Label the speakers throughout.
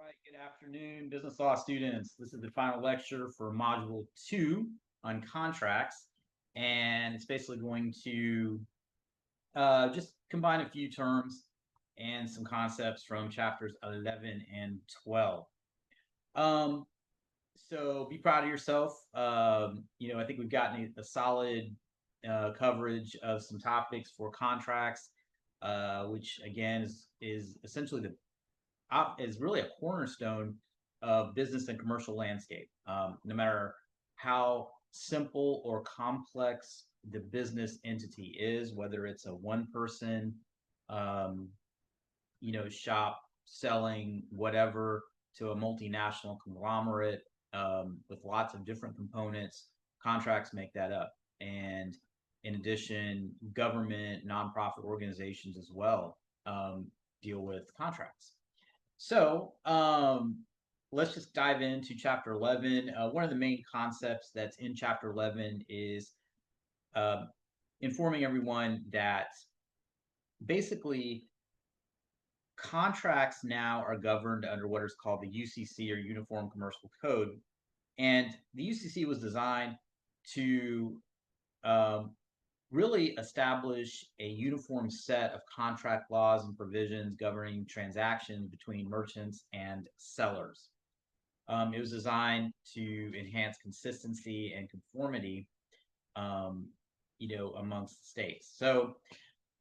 Speaker 1: Right, good afternoon, business law students. This is the final lecture for Module 2 on contracts, and it's basically going to just combine a few terms and some concepts from chapters 11 and 12. Um, so be proud of yourself. I think we've gotten a solid coverage of some topics for contracts, which again is essentially is really a cornerstone of business and commercial landscape. No matter how simple or complex the business entity is, whether it's a one person, um, shop selling whatever to a multinational conglomerate with lots of different components, contracts make that up. And in addition, government, nonprofit organizations as well deal with contracts. So let's just dive into chapter 11. One of the main concepts that's in chapter 11 is uh, informing everyone that basically contracts now are governed under what is called the UCC or Uniform Commercial Code. And the UCC was designed to um, really establish a uniform set of contract laws and provisions governing transactions between merchants and sellers. It was designed to enhance consistency and conformity, um, amongst states. So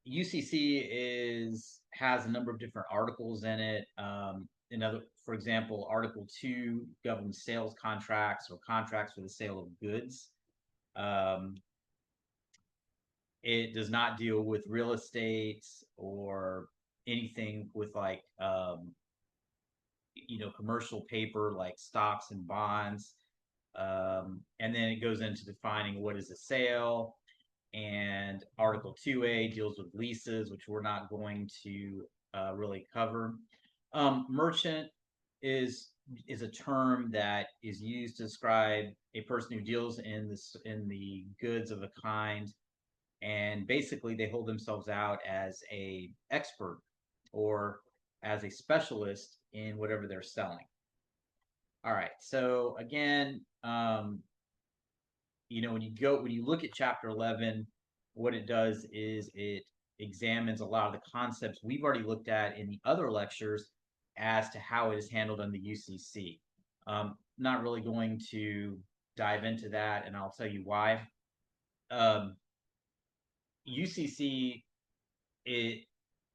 Speaker 1: UCC has a number of different articles in it. For example, Article 2 governs sales contracts or contracts for the sale of goods. Um, it does not deal with real estate or anything with commercial paper like stocks and bonds. And then it goes into defining what is a sale. And Article 2A deals with leases, which we're not going to really cover. Merchant is is a term that is used to describe a person who deals in the goods of a kind, and basically they hold themselves out as a expert or as a specialist in whatever they're selling. All right. So again, when you look at chapter 11, what it does is it examines a lot of the concepts we've already looked at in the other lectures as to how it is handled on the UCC. Not really going to dive into that, and I'll tell you why. Um, UCC, it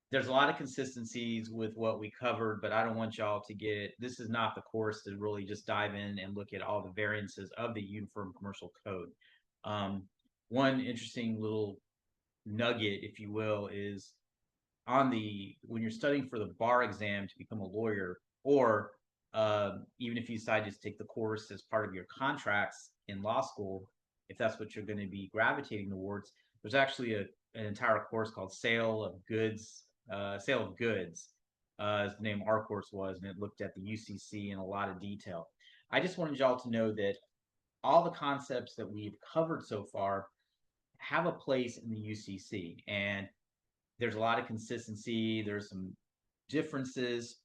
Speaker 1: there's a lot of consistencies with what we covered, but I don't want y'all to get this is not the course to really just dive in and look at all the variances of the Uniform Commercial Code. Um, One interesting little nugget, if you will, is when you're studying for the bar exam to become a lawyer, or even if you decide to just take the course as part of your contracts in law school, if that's what you're going to be gravitating towards, there's actually an entire course called Sale of Goods, as the name of our course was, and it looked at the UCC in a lot of detail. I just wanted y'all to know that all the concepts that we've covered so far have a place in the UCC, and there's a lot of consistency. There's some differences,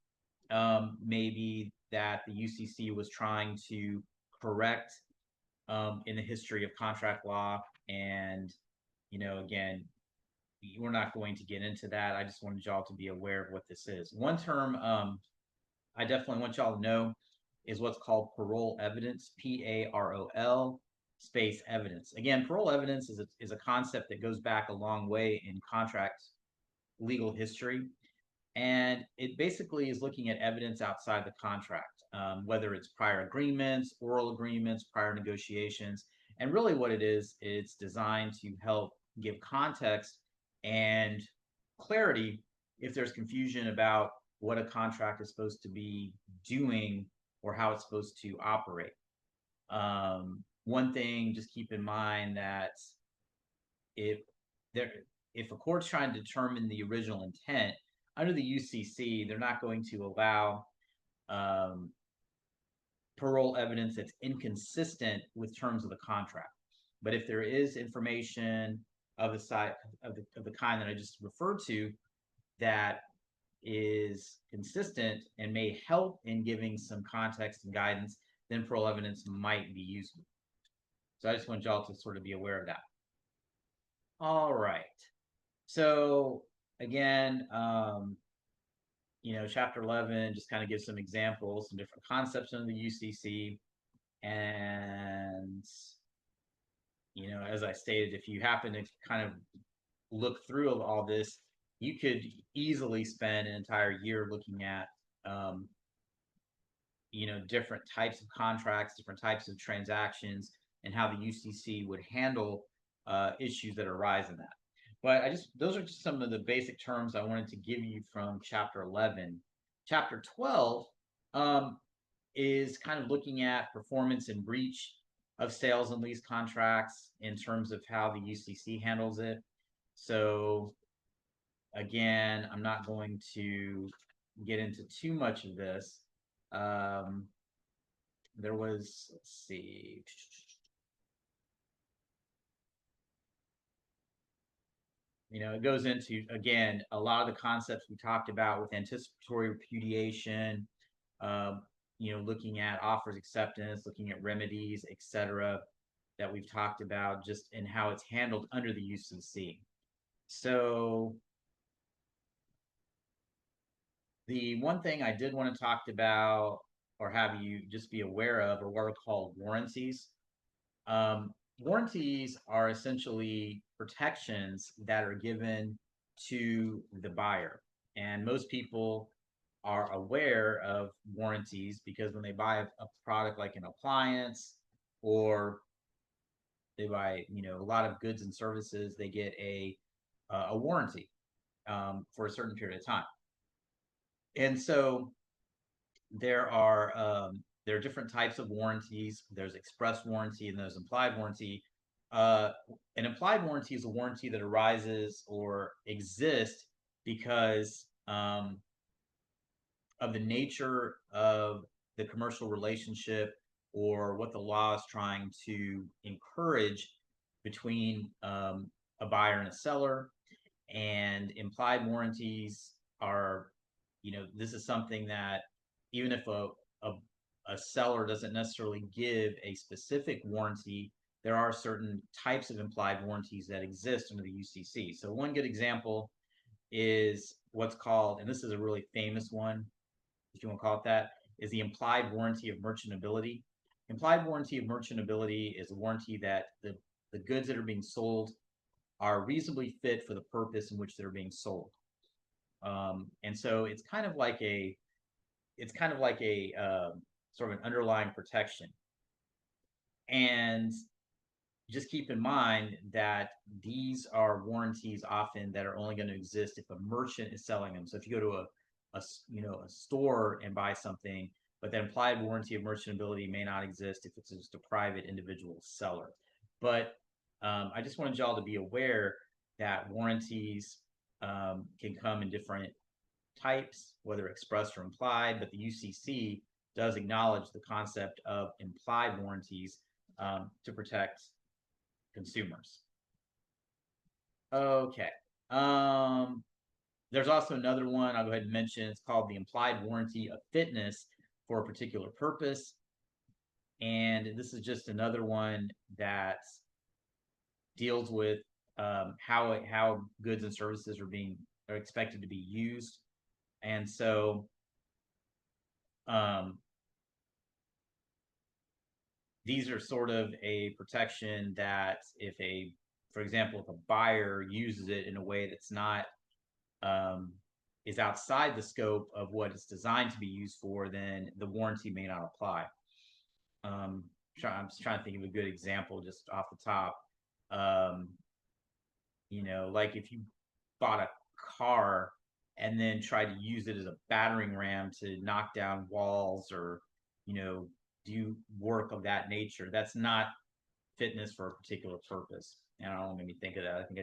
Speaker 1: maybe that the UCC was trying to correct in the history of contract law. And, again, we're not going to get into that. I just wanted y'all to be aware of what this is. One term I definitely want y'all to know is what's called parole evidence, PAROL space evidence. Again, parole evidence is a concept that goes back a long way in contract legal history. And it basically is looking at evidence outside the contract, whether it's prior agreements, oral agreements, prior negotiations. And really, what it is, it's designed to help give context and clarity if there's confusion about what a contract is supposed to be doing or how it's supposed to operate. One thing, just keep in mind that if there if a court's trying to determine the original intent under the UCC, they're not going to allow um, parole evidence that's inconsistent with terms of the contract. But if there is information of the kind that I just referred to that is consistent and may help in giving some context and guidance, then parole evidence might be useful. So I just want y'all to sort of be aware of that. All right. So again, chapter 11 just kind of gives some examples, some different concepts under the UCC. And, as I stated, if you happen to kind of look through all this, you could easily spend an entire year looking at, different types of contracts, different types of transactions, and how the UCC would handle issues that arise in that. But those are just some of the basic terms I wanted to give you from chapter 11. Chapter 12 is kind of looking at performance and breach of sales and lease contracts in terms of how the UCC handles it. So again, I'm not going to get into too much of this. There was, let's see. It goes into, again, a lot of the concepts we talked about with anticipatory repudiation, looking at offers acceptance, looking at remedies, etc., that we've talked about just in how it's handled under the UCC. So the one thing I did want to talk about or have you just be aware of are what are called warranties. Warranties are essentially protections that are given to the buyer. And most people are aware of warranties because when they buy a product like an appliance or they buy, a lot of goods and services, they get a warranty for a certain period of time. And so there are different types of warranties. There's express warranty and there's implied warranty. An implied warranty is a warranty that arises or exists because of the nature of the commercial relationship or what the law is trying to encourage between a buyer and a seller. And implied warranties are, this is something that even if a seller doesn't necessarily give a specific warranty, there are certain types of implied warranties that exist under the UCC. So one good example is what's called, and this is a really famous one, if you want to call it that, is the implied warranty of merchantability. Implied warranty of merchantability is a warranty that the goods that are being sold are reasonably fit for the purpose in which they're being sold. And so it's kind of like a sort of an underlying protection. And just keep in mind that these are warranties often that are only going to exist if a merchant is selling them. So if you go to a store and buy something, but the implied warranty of merchantability may not exist if it's just a private individual seller. But I just wanted y'all to be aware that warranties can come in different types, whether expressed or implied, but the UCC does acknowledge the concept of implied warranties to protect consumers. Okay. There's also another one I'll go ahead and mention. It's called the implied warranty of fitness for a particular purpose. And this is just another one that deals with how goods and services are expected to be used. And so these are sort of a protection that for example, if a buyer uses it in a way that's not is outside the scope of what it's designed to be used for, then the warranty may not apply. I'm just trying to think of a good example just off the top. Like if you bought a car and then tried to use it as a battering ram to knock down walls or, do work of that nature, that's not fitness for a particular purpose. And I don't know, made me think of that. I think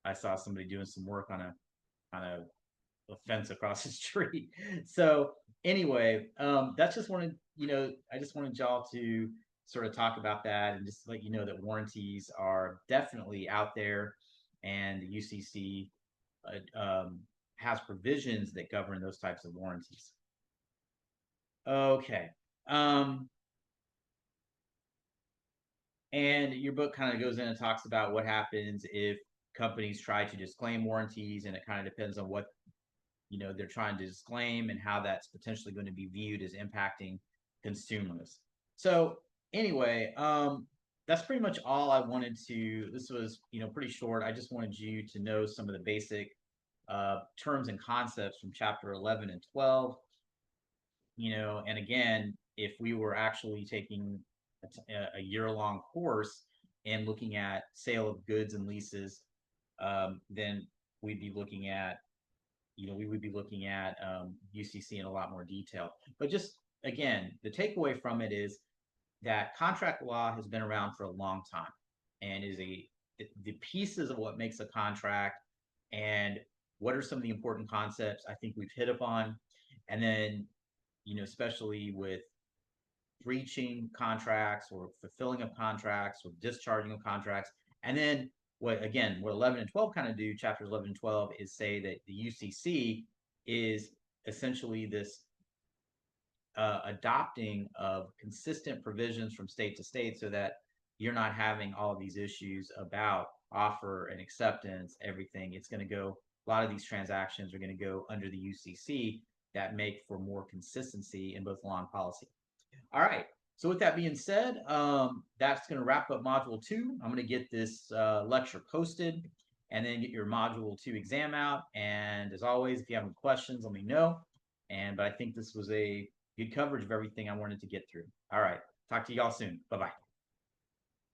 Speaker 1: I saw somebody doing some work on a fence across the street. So anyway, that's just I just wanted y'all to sort of talk about that and just let you know that warranties are definitely out there, and the UCC has provisions that govern those types of warranties. Okay. And your book kind of goes in and talks about what happens if companies try to disclaim warranties, and it kind of depends on what they're trying to disclaim and how that's potentially going to be viewed as impacting consumers. So anyway, that's pretty much all I wanted to. This was pretty short. I just wanted you to know some of the basic terms and concepts from chapter 11 and 12. And again, if we were actually taking a year-long course and looking at sale of goods and leases, then we'd be looking at we would be looking at UCC in a lot more detail. But just again, the takeaway from it is that contract law has been around for a long time and is the pieces of what makes a contract and what are some of the important concepts I think we've hit upon. And then, especially with breaching contracts or fulfilling of contracts or discharging of contracts. And then what 11 and 12 kind of do, chapters 11 and 12, is say that the UCC is essentially this adopting of consistent provisions from state to state so that you're not having all of these issues about offer and acceptance, everything. It's going to go, a lot of these transactions are going to go under the UCC that make for more consistency in both law and policy. All right. So with that being said, that's going to wrap up Module 2. I'm going to get this lecture posted and then get your Module 2 exam out. And as always, if you have any questions, let me know. But I think this was a good coverage of everything I wanted to get through. All right. Talk to y'all soon. Bye-bye.